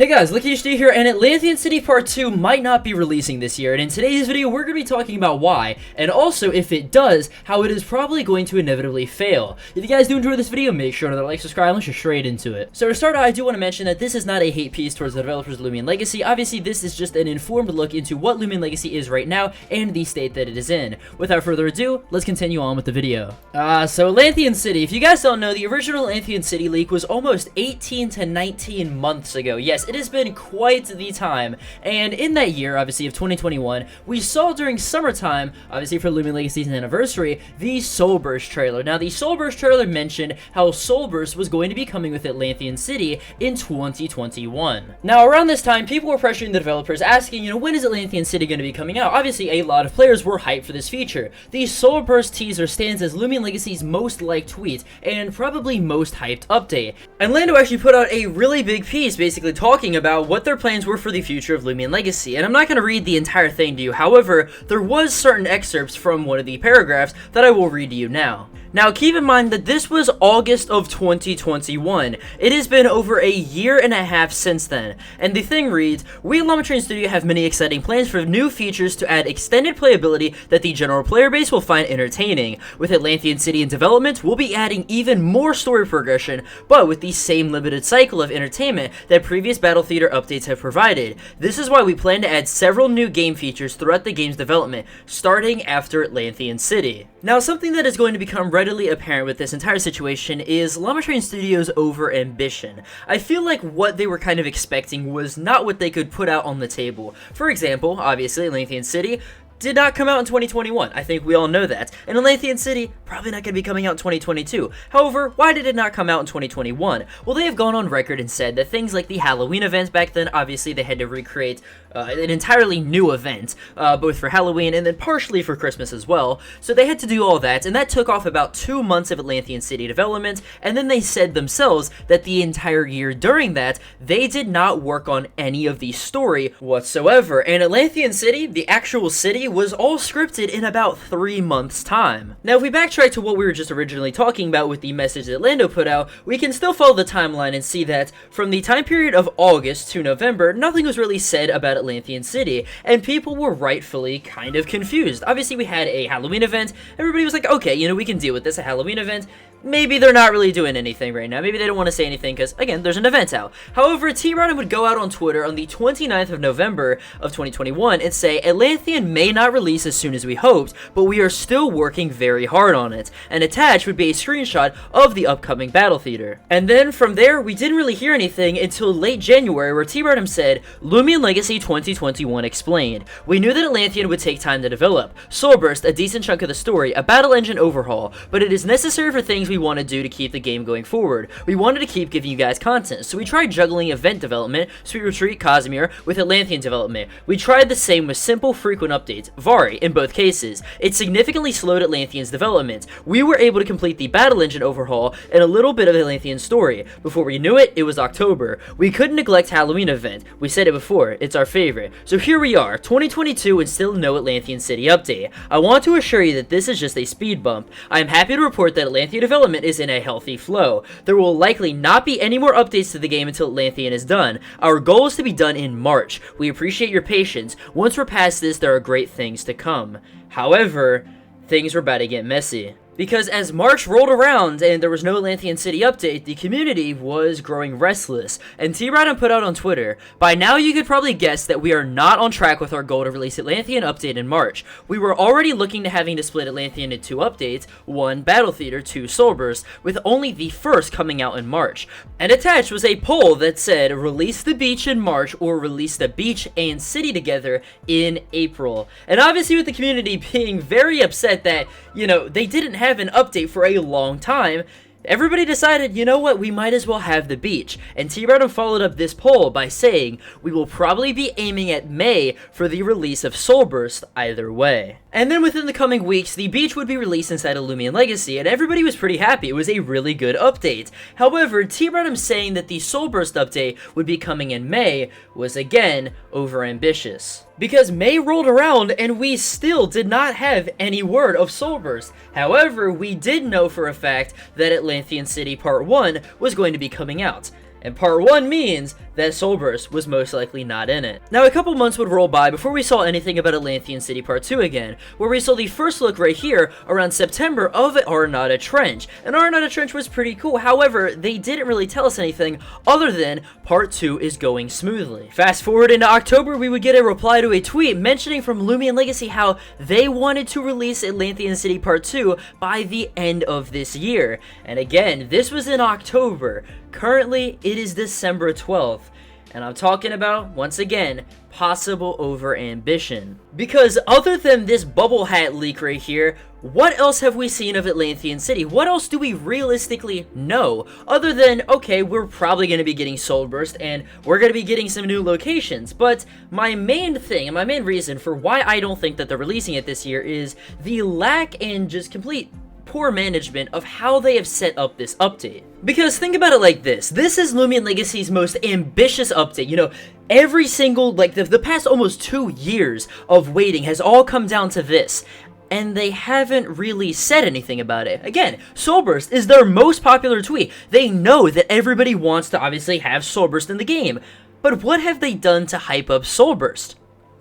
Hey guys, LuckyHD here, and Atlanthian City Part 2 might not be releasing this year, and in today's video we're going to be talking about why, and also, if it does, how it is probably going to inevitably fail. If you guys do enjoy this video, make sure to like, subscribe, and let's get straight into it. So to start out, I do want to mention that this is not a hate piece towards the developers of Loomian Legacy. Obviously, this is just an informed look into what Loomian Legacy is right now, and the state that it is in. Without further ado, let's continue on with the video. So Atlanthian City, if you guys don't know, the original Atlanthian City leak was almost 18 to 19 months ago. Yes, it has been quite the time, and in that year, obviously, of 2021, we saw during summertime, obviously for Loomian Legacy's anniversary, the Soulburst trailer. Now, the Soulburst trailer mentioned how Soulburst was going to be coming with Atlanthian City in 2021. Now, around this time, people were pressuring the developers, asking, when is Atlanthian City going to be coming out? Obviously, a lot of players were hyped for this feature. The Soulburst teaser stands as Loomian Legacy's most liked tweet, and probably most hyped update. And Lando actually put out a really big piece, basically talking about what their plans were for the future of Loomian Legacy, and I'm not going to read the entire thing to you. However, there was certain excerpts from one of the paragraphs that I will read to you now. Now, keep in mind that this was August of 2021. It has been over a year and a half since then, and the thing reads, "We at Hunterxtreme Studio have many exciting plans for new features to add extended playability that the general player base will find entertaining. With Atlanthian City in development, we'll be adding even more story progression, but with the same limited cycle of entertainment that previous Battle Theater updates have provided. This is why we plan to add several new game features throughout the game's development, starting after Atlanthian City." Now, something that is going to become readily apparent with this entire situation is Hunterxtreme Studio's over-ambition. I feel like what they were kind of expecting was not what they could put out on the table. For example, obviously, Atlanthian City did not come out in 2021. I think we all know that. And Atlanthian City, probably not going to be coming out in 2022. However, why did it not come out in 2021? Well, they have gone on record and said that things like the Halloween events back then, obviously they had to recreate an entirely new event, both for Halloween and then partially for Christmas as well. So they had to do all that, and that took off about 2 months of Atlanthian City development, and then they said themselves that the entire year during that, they did not work on any of the story whatsoever. And Atlanthian City, the actual city, was all scripted in about 3 months' time. Now, if we backtrack to what we were just originally talking about with the message that Lando put out, we can still follow the timeline and see that from the time period of August to November, nothing was really said about Atlanthian City, and people were rightfully kind of confused. Obviously, we had a Halloween event. Everybody was like, okay, we can deal with this, a Halloween event. Maybe they're not really doing anything right now. Maybe they don't want to say anything because, again, there's an event out. However, T-Rodham would go out on Twitter on the 29th of November of 2021 and say, "Atlanthian may not release as soon as we hoped, but we are still working very hard on it." And attached would be a screenshot of the upcoming Battle Theater. And then from there, we didn't really hear anything until late January, where T-Rodham said, "Loomian Legacy 2021 explained. We knew that Atlanthian would take time to develop. Soulburst, a decent chunk of the story, a battle engine overhaul, but it is necessary for things we want to do to keep the game going forward. We wanted to keep giving you guys content, so we tried juggling event development, Sweet Retreat, Casimir, with Atlanthian development. We tried the same with simple, frequent updates, Vari, in both cases. It significantly slowed Atlanthian's development. We were able to complete the battle engine overhaul and a little bit of Atlanthian's story. Before we knew it, it was October. We couldn't neglect Halloween event. We said it before, it's our favorite. So here we are, 2022, and still no Atlanthian City update. I want to assure you that this is just a speed bump. I am happy to report that Atlanthian development is in a healthy flow. There will likely not be any more updates to the game until Atlanthian is done. Our goal is to be done in March. We appreciate your patience. Once we're past this, there are great things to come." However, things were about to get messy. Because as March rolled around and there was no Atlanthian City update, the community was growing restless, and T-Rodham put out on Twitter, "By now you could probably guess that we are not on track with our goal to release Atlanthian update in March. We were already looking to having to split Atlanthian into 2 updates, 1 Battle Theater, 2 Soulburst, with only the first coming out in March." And attached was a poll that said, "Release the beach in March or release the beach and city together in April." And obviously with the community being very upset that, they didn't have an update for a long time, everybody decided, you know what, we might as well have the beach. And T-Rodham followed up this poll by saying, "We will probably be aiming at May for the release of Soulburst either way." And then within the coming weeks, the beach would be released inside of Loomian Legacy, and everybody was pretty happy. It was a really good update. However, T-Rodham saying that the Soulburst update would be coming in May was again overambitious. Because May rolled around and we still did not have any word of Soulburst. However, we did know for a fact that Atlanthian City Part 1 was going to be coming out. And part 1 means that Soulburst was most likely not in it. Now, a couple months would roll by before we saw anything about Atlanthian City Part 2 again, where we saw the first look right here around September of Aranata Trench. And Aranata Trench was pretty cool, however, they didn't really tell us anything other than Part 2 is going smoothly. Fast forward into October, we would get a reply to a tweet mentioning from Loomian Legacy how they wanted to release Atlanthian City Part 2 by the end of this year. And again, this was in October. Currently, it is December 12th. And I'm talking about, once again, possible over-ambition. Because other than this bubble hat leak right here, what else have we seen of Atlanthian City? What else do we realistically know? Other than, okay, we're probably going to be getting Soulburst, and we're going to be getting some new locations. But my main thing, and my main reason for why I don't think that they're releasing it this year is the lack and just complete poor management of how they have set up this update. Because think about it like this. This is Loomian Legacy's most ambitious update. You know, every single, like, the past almost 2 years of waiting has all come down to this. And they haven't really said anything about it. Again, Soulburst is their most popular tweet. They know that everybody wants to obviously have Soulburst in the game. But what have they done to hype up Soulburst?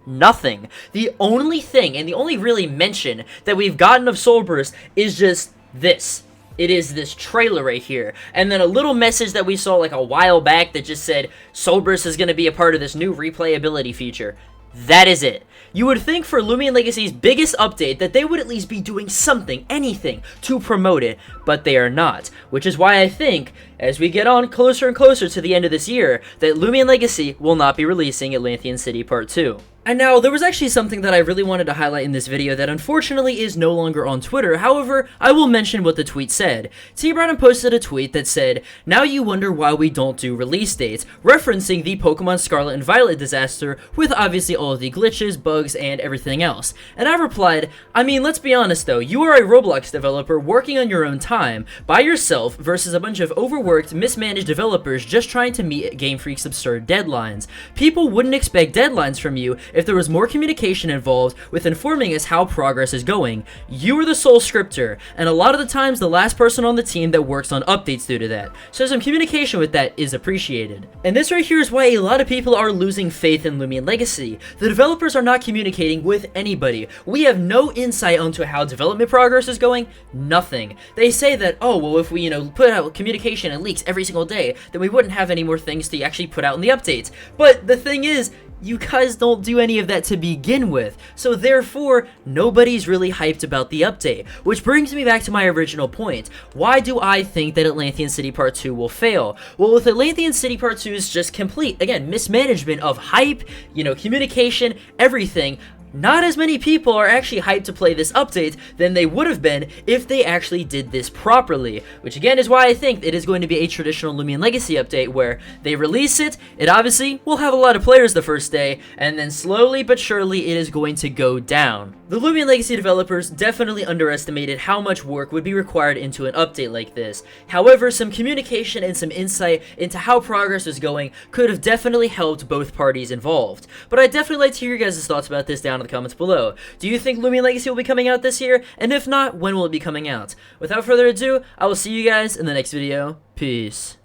Nothing. The only thing, and the only really mention that we've gotten of Soulburst is just this. It is this trailer right here. And then a little message that we saw like a while back that just said Soulburst is going to be a part of this new replayability feature. That is it. You would think for Loomian Legacy's biggest update that they would at least be doing something, anything, to promote it, but they are not. Which is why I think, as we get on closer and closer to the end of this year, that Loomian Legacy will not be releasing Atlanthian City Part 2. And now, there was actually something that I really wanted to highlight in this video that unfortunately is no longer on Twitter. However, I will mention what the tweet said. T-Brown posted a tweet that said, "Now you wonder why we don't do release dates," referencing the Pokemon Scarlet and Violet disaster with obviously all of the glitches, bugs, and everything else. And I replied, I mean, let's be honest though, you are a Roblox developer working on your own time, by yourself, versus a bunch of overworked, mismanaged developers just trying to meet Game Freak's absurd deadlines. People wouldn't expect deadlines from you if there was more communication involved with informing us how progress is going. You are the sole scripter, and a lot of the times the last person on the team that works on updates due to that. So some communication with that is appreciated. And this right here is why a lot of people are losing faith in Loomian Legacy. The developers are not communicating with anybody. We have no insight onto how development progress is going. Nothing. They say that, oh, well, if we, put out communication and leaks every single day, then we wouldn't have any more things to actually put out in the updates. But the thing is, you guys don't do any of that to begin with, so therefore, nobody's really hyped about the update. Which brings me back to my original point. Why do I think that Atlanthian City Part 2 will fail? Well, with Atlanthian City Part 2 is just complete, again, mismanagement of hype, communication, everything. Not as many people are actually hyped to play this update than they would have been if they actually did this properly, which again is why I think it is going to be a traditional Loomian Legacy update where they release it, it obviously will have a lot of players the first day, and then slowly but surely it is going to go down. The Loomian Legacy developers definitely underestimated how much work would be required into an update like this. However, some communication and some insight into how progress is going could have definitely helped both parties involved. But I'd definitely like to hear your guys' thoughts about this down in the comments below. Do you think Loomian Legacy will be coming out this year? And if not, when will it be coming out? Without further ado, I will see you guys in the next video. Peace.